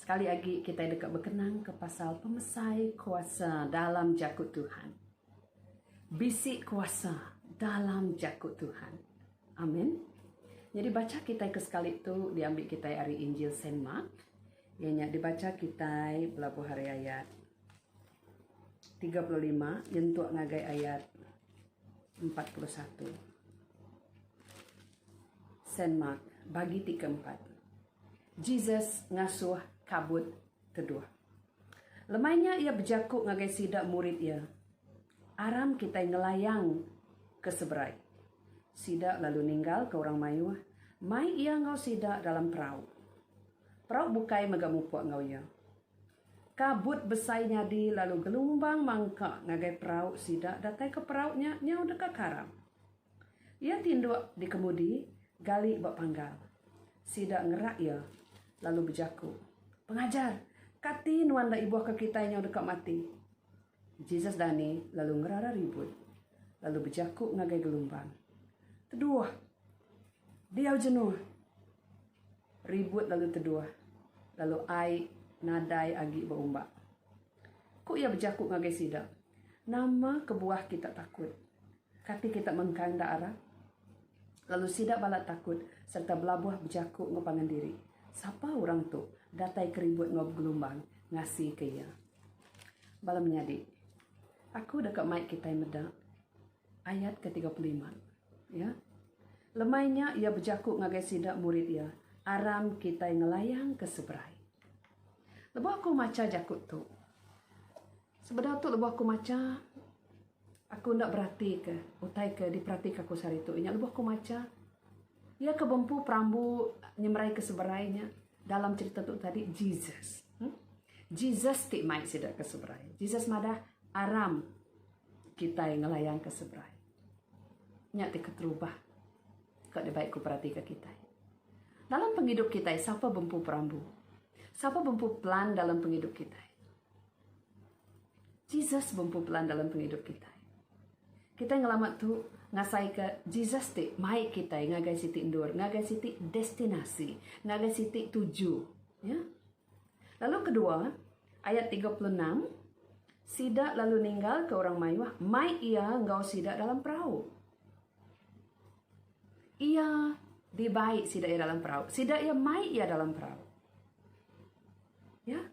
Sekali lagi kita dekat berkenang ke pasal pemesai kuasa dalam jakut Tuhan. Bisik kuasa dalam jakut Tuhan. Amin. Jadi baca kita ke sekali itu diambil kita hari Injil Saint Mark. Ianya dibaca kita belabuh hari ayat 35 yentuk ngagai ayat 41. Saint Mark bagi 34. Jesus ngasuh kabut teduh. Lemainya ia berjakuk ngagai sidak murid ia. Aram kita ngelayang ke seberai. Sidak lalu ninggal ke orang mayuh. Mai ia ngau sidak dalam perahu. Perahu bukai megamupuk ngau ia. Kabut besai nyadi lalu gelombang mangkak ngagai perahu sidak datai ke perahunya nyau dekat karam. Ia tinduk di kemudi gali bak panggal. Sidak ngerak ia lalu berjaku. Pengajar, kati nuan dah ibuah ke kita yang dekat mati. Jesus dani lalu ngerara ribut. Lalu berjaku ngagai gelombang. Teduh. Dia jenuh. Ribut lalu teduh. Lalu ai nadai agi berumbak. Ku ia berjaku ngagai sidak. Nama kebuah kita takut. Kati kita mengkang arah. Lalu sidak balak takut serta belabuh berjaku ngopangan diri. Siapa orang tu datai keribut ngob gelombang ngasih ke ia. Bala menyadik. Aku dekat mic kita yang medak. Ayat ke-35. Ya. Lemainya ia berjaku ngagai sidak murid ia. Aram kita yang ngelayang ke seberai. Lepas aku maca jakut tu. Sebenarnya tu lepas aku maca. Aku ndak berarti ke. Utai ke diperhati aku sehari tu. Ingat lepas aku maca. Ia kebempu perambu nyemerai ke seberainya. Dalam cerita tu tadi, Jesus. Jesus tik mai sidak ke seberai. Jesus madah aram kita yang ngelayang ke seberai. Nyak tik keterubah. Kau dia baik ku perhati ke kita. Dalam penghidup kita, siapa bempu perambu? Siapa bempu pelan dalam penghidup kita? Jesus bempu pelan dalam penghidup kita. Kita yang ngelamat tu ngasai ke Jesus ti mai kita ngagai siti endur, ngagai siti destinasi, ngagai siti tuju, ya. Lalu kedua, ayat 36, sidak lalu ninggal ke orang mayuh, mai ia ngau sidak dalam perahu. Ia dibaik sidak ia dalam perahu, sidak ia mai ia dalam perahu. Ya.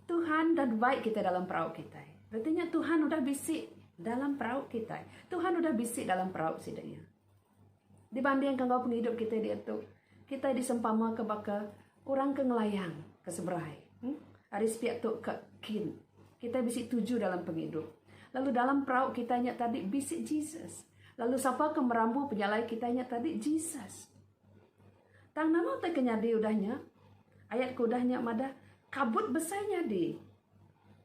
Tuhan dan baik kita dalam perahu kita. Berarti Tuhan udah bisik dalam perahu kita. Tuhan udah bisik dalam perahu sidanya. Dibandingkan kau penghidup kita dia tu, kita disempama ke baka orang ke ngelayang ke seberai. Hari sepiak tu ke kin. Kita bisik tuju dalam penghidup. Lalu dalam perahu kita nya tadi bisik Jesus. Lalu siapa ke merambu penyalai kita nya tadi Jesus. Tang nama tak kenyadi udahnya. Ayat ku udahnya madah kabut besarnya di.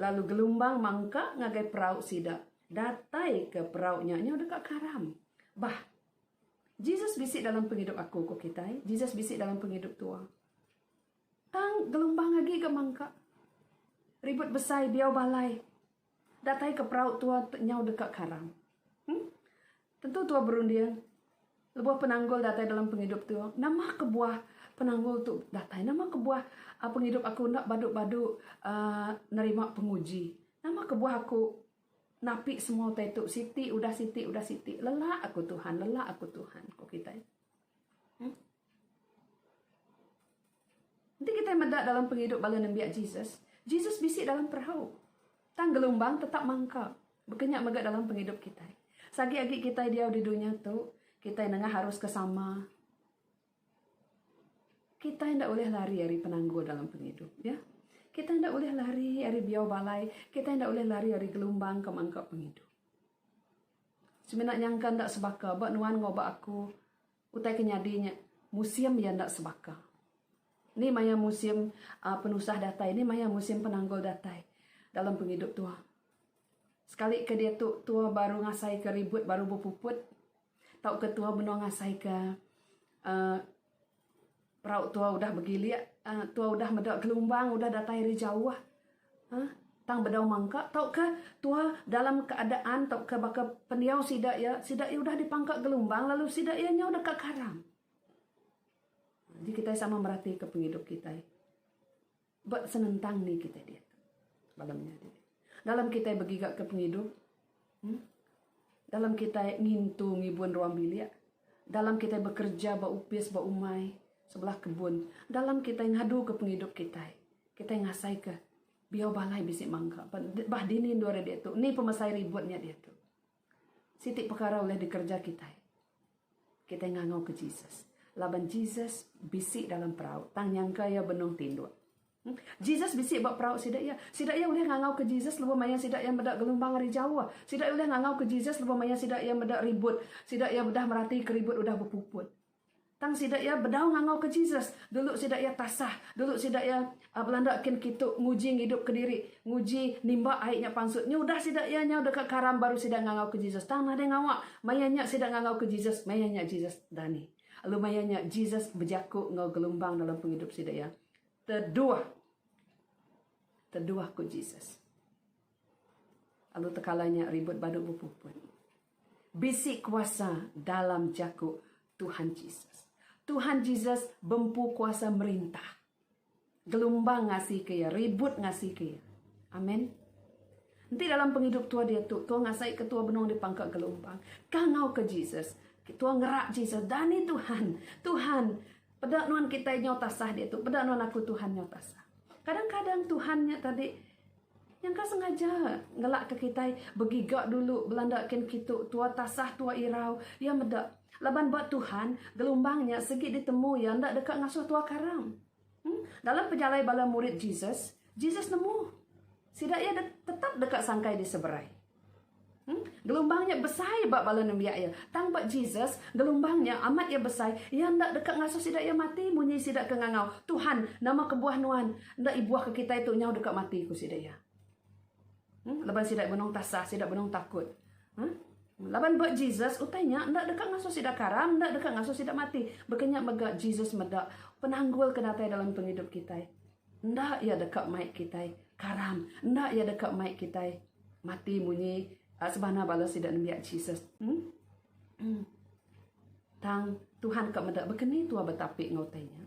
Lalu gelombang mangka ngagai perahu sidak. Datai ke perahunya dekat karam. Bah, Jesus bisik dalam penghidup aku kok kita. Jesus bisik dalam penghidup tua. Tang gelombang lagi ke mangka. Ribut besar biau balai. Datai ke perahu tua nyau dekat karam. Tentu tua berundian. Lebuah penanggul datai dalam penghidup tua. Nama kebuah penanggul tu datai. Nama kebuah penghidup aku nak baduk-baduk nerima penguji. Nama kebuah aku napi semua tetuk siti udah siti. Lelah aku Tuhan kok kita. Nanti kita medak dalam penghidup bala nembiak Jesus. Jesus bisik dalam perahu. Tang gelombang tetap mangka. Berkenyak megak dalam penghidup kita. Sagi-agi kita dia di dunia tu, kita yang harus kesama. Kita tidak boleh lari dari penangguh dalam penghidup, ya. Kita tidak boleh lari dari biau balai. Kita tidak boleh lari dari gelombang ke mangkap penghidup. Sebenarnya nyangka tidak sebaka. Bak nuan ngobak aku. Utai kenyadinya. Museum yang tidak sebaka. Ini maya museum penusah datai. Ini maya museum penanggul datai. Dalam penghidup tua. Sekali ke dia tu tua baru ngasai ke ribut. Baru berpuput. Tau ke tua benar ngasai ke perahu tua udah bergiliat, tua udah medak gelombang, udah datai dari jauh. Tang bedau mangka, tau ke tua dalam keadaan, tau ke bakal pendiau sidak ya udah dipangkak gelombang, lalu sidak ya nyau dekat karam. Jadi kita sama merhati ke penghidup kita. buat senentang ni kita dia. Malamnya dia. Dalam kita bergigak ke penghidup, dalam kita ngintu ngibun ruang bilik, dalam kita bekerja upis umai sebelah kebun, dalam kita ngadu ke penghidup kita ngasai ke biau balai bisik mangga. Bah dini dua dia tu. Ni pemasai ributnya dia tu. Sitik perkara oleh dikerja kita. Kita ngangau ke Jesus. Laban Jesus bisik dalam perahu. Tang nyangka ya benung tinduk. Jesus bisik bak perahu sidak ya. Sidak ya boleh ngangau ke Jesus lepas maya sidak yang bedak gelombang hari Jawa. Sidak ya boleh ngangau ke Jesus lepas maya sidak yang bedak ribut. Sidak ya bedah merati keribut udah berpuput. Tang sidak ya bedau ngangau ke Jesus. Dulu sidak ya tasah. Dulu sidak ya belandakin kitu nguji hidup ke diri. Nguji nimba airnya pansut. Udah sidak ya nyau dekat karam baru sidak ngangau ke Jesus. Tang ada ngawak. Mayanya sidak ngangau ke Jesus. Mayanya Jesus dani. Lalu mayanya Jesus berjaku ngau gelombang dalam penghidup sidak ya. Terduah ku Jesus. Lalu tekalanya ribut baduk berpuput. Bisik kuasa dalam jaku Tuhan Jesus. Tuhan Jesus bempu kuasa merintah. Gelombang ngasih ke ya, ribut ngasih ke ya. Amin. Nanti dalam penghidup tua dia tu, tua ngasai ketua benung di pangkat gelombang. Kangau ke Jesus. Tua ngerak Jesus. Dani Tuhan. Tuhan. Pedak nuan kita nyotasah dia tu. Pedak nuan aku Tuhan nyotasah. Kadang-kadang Tuhannya tadi yang kau sengaja ngelak ke kita begigak dulu belandakin kita tua tasah tua irau ya medak laban buat Tuhan gelombangnya segi ditemu ya ndak dekat ngasuh tua karam. Dalam perjalanan bala murid Jesus nemu sidak ya tetap dekat sangkai di seberai. Gelombangnya besar bak bala nembia ya. Tang bak Jesus gelombangnya amat ya besar. Ya ndak dekat ngasuh sidak ya mati munyi sidak ke ngangau. Tuhan nama kebuah nuan ndak ibuah ke kita itu nyau dekat mati ku sidak ya. Laban sidak benong tasah, sidak benong takut. Laban buat Jesus utainya ndak dekat ngasuh sidak karam, ndak dekat ngasuh sidak mati. Berkenyak megak Jesus medak penanggul kenatai dalam penghidup kita. Ndak ya dekat maik kita karam, ndak ya dekat maik kita mati munyi sebana bala sidak nembiak Jesus. Tang Tuhan kak medak berkeni tua betapik ngautainya.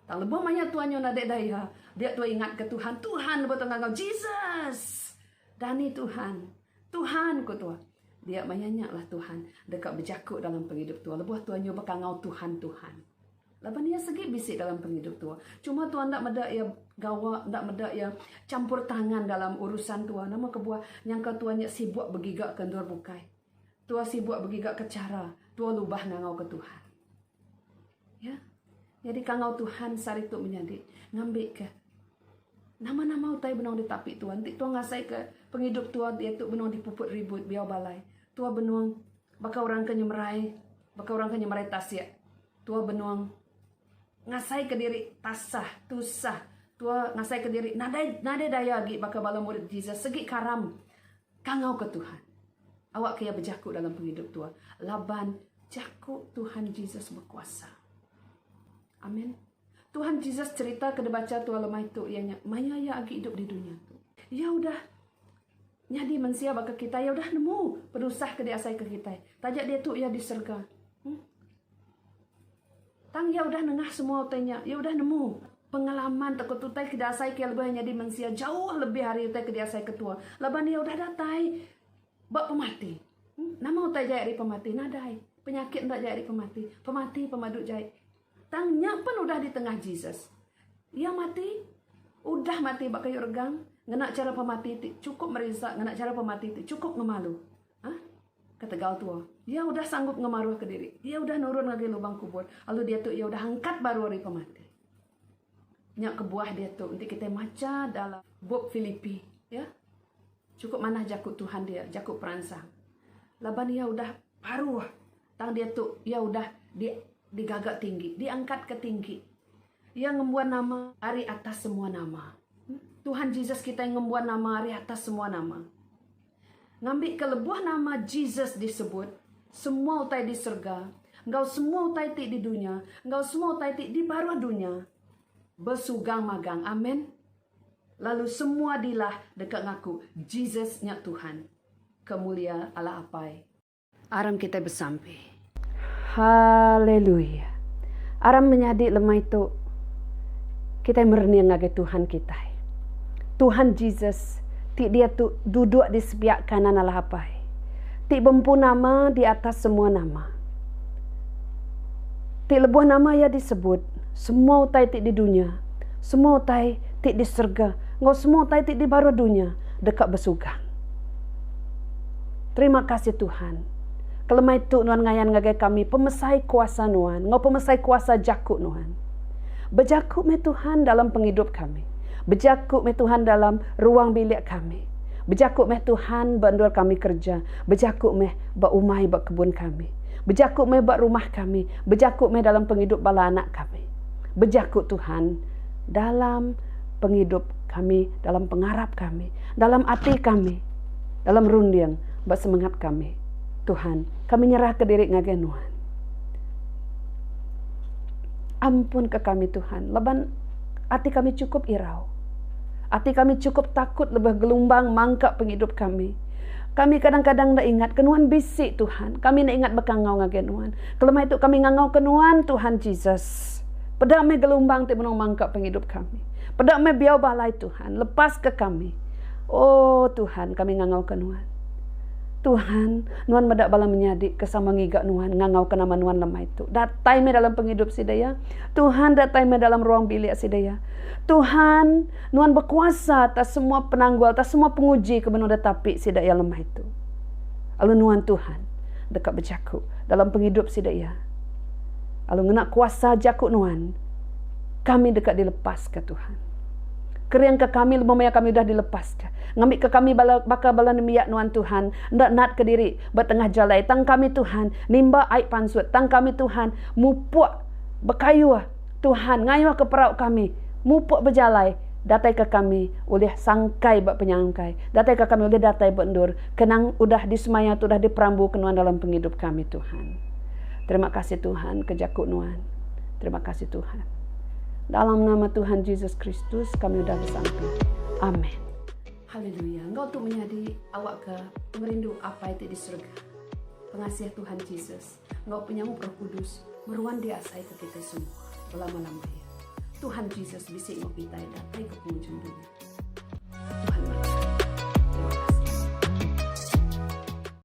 Tang lebih banyak tuannya nadek daya. Dia tua ingat ke Tuhan. Tuhan betul ngau Jesus. Dani Tuhan. Tuhan ku tua. Dia banyak lah Tuhan. Dekat berjakut dalam penghidup tua. Lebuh tuannya bakal ngau Tuhan. Lepas dia segi bisik dalam penghidup tua. Cuma Tuhan tak medak ya gawa, tak medak ya campur tangan dalam urusan tua. Nama kebuah yang ke tuannya sibuk bergigak ke ndor bukai. Tua sibuk bergigak ke cara. Tua lubah ngau ke Tuhan. Ya. Jadi kangau Tuhan sari tu menjadi ngambil ke nama-nama utai benong ditapik Tuhan. Tua ngasai ke penghidup tua dia tu benong dipuput ribut biau balai. Tua benong bakal orang ke nyemerai tasya. Tua benong ngasai ke diri tasah, tusah. Tua ngasai ke diri nade daya lagi bakal bala murid Jesus segi karam kangau ke Tuhan. Awak kaya berjaku dalam penghidup tua. Laban jaku Tuhan Jesus berkuasa. Amin. Tuhan Jesus cerita ke baca tua lemah itu ianya maya ya agi hidup di dunia tu. Ya udah nyadi mensia baka kita ya udah nemu penusah ke dia asai ke kita. Tajak dia tu ya di surga. Tang ya udah nengah semua utainya. Ya udah nemu pengalaman takut utai ke dia asai ke lebih nyadi mensia jauh lebih hari utai ke dia asai ketua. Laban ya udah datai bak pemati. Nama utai jaya di pemati nadai. Penyakit ndak jaya di pemati. Pemati pemaduk jaya. Tangnya pun udah di tengah Jesus. Yang mati, udah mati bak kayu regang. Ngenak cara pemati itu cukup merisak. Ngenak cara pemati itu cukup ngemalu. Ketegal tua. Dia udah sanggup ngemaruh ke diri. Dia udah nurun lagi lubang kubur. Lalu dia tuh ya udah angkat baru hari pemati. Nyak kebuah dia tuh. Nanti kita maca dalam bab Filipi. Ya. Cukup mana jakut Tuhan dia. Jakut peransang. Laban dia udah paruh. Tang dia tuh ya udah digagak tinggi, diangkat ke tinggi. Yang membuat nama hari atas semua nama. Tuhan Jesus kita yang membuat nama hari atas semua nama. Ngambil kelebuh nama Jesus disebut, semua utai di surga, engkau semua utai di dunia, engkau semua utai di baru dunia. Bersugang magang, amin. Lalu semua dilah dekat ngaku, Jesus nya Tuhan. Kemulia Allah apai. Aram kita bersampai. Haleluya. Aram menyadik lemah itu. Kita merniang ngagai Tuhan kita. Tuhan Jesus, ti dia tu duduk di sebelah kanan Allah apa. Ti bempu nama di atas semua nama. Ti lebuh nama ya disebut. Semua utai ti di dunia. Semua utai ti di surga. Ngau semua utai ti di baru dunia. Dekat bersugang. Terima kasih Tuhan. Kelemah itu Nuhan ngayan ngagai kami. Pemesai kuasa Nuhan. Ngau pemesai kuasa jakuk Nuhan. Berjakuk me Tuhan dalam penghidup kami. Berjakuk me Tuhan dalam ruang bilik kami. Berjakuk me Tuhan bandur kami kerja. Berjakuk me umai kebun kami. Berjakuk me rumah kami. Berjakuk me dalam penghidup bala anak kami. Berjakuk Tuhan dalam penghidup kami, dalam pengharap kami, dalam hati kami, dalam rundiang bersemangat kami. Tuhan, kami nyerah ke diri ngagai Tuhan. Ampun ke kami Tuhan, leban hati kami cukup irau. Hati kami cukup takut lebih gelombang mangkak penghidup kami. Kami kadang-kadang nak ingat kenuan bisik Tuhan. Kami nak ingat bekangau ngagai Tuhan. Kelemah itu kami ngangau kenuan Tuhan Jesus. Pedak me gelombang ti menong mangkak penghidup kami. Pedak me biau balai Tuhan. Lepas ke kami. Oh Tuhan, kami ngangau kenuan. Tuhan, Nuhan medak bala menyadik kesama ngigak Nuhan, ngangau ke nama Nuhan lemah itu. Datai me dalam penghidup si daya. Tuhan, datai me dalam ruang bilik si daya. Tuhan, Nuhan berkuasa atas semua penanggual, atas semua penguji kebenar tapi si daya lemah itu. Lalu Nuhan Tuhan, dekat berjakuk dalam penghidup si daya. Lalu ngena kuasa jakuk Nuhan, kami dekat dilepas ke Tuhan. Keriang ke kami, lumaya kami dah dilepaskan. Ngambil ke kami bakal bala nemiak Nuhan Tuhan. Ndak ke diri bertengah jalai. Tang kami Tuhan, nimba air pansut. Tang kami Tuhan, mupuak berkayuh Tuhan, ngayuh ke perauk kami. Mupuak berjalai. Datai ke kami oleh sangkai bak penyangkai. Datai ke kami oleh datai bendur. Kenang udah disemaya, udah diperambu kenuan dalam penghidup kami Tuhan. Terima kasih Tuhan, kejakuk Nuhan. Terima kasih Tuhan. Dalam nama Tuhan Yesus Kristus kami sudah bersampai. Amin. Haleluya. Engkau tu menyadi awak ke merindu apa itu di surga. Pengasih Tuhan Yesus. Engkau penyambut Roh Kudus meruan di asai ke kita semua. Belama-lamanya. Tuhan Yesus bisik ngau kita datang ke penghujung dunia.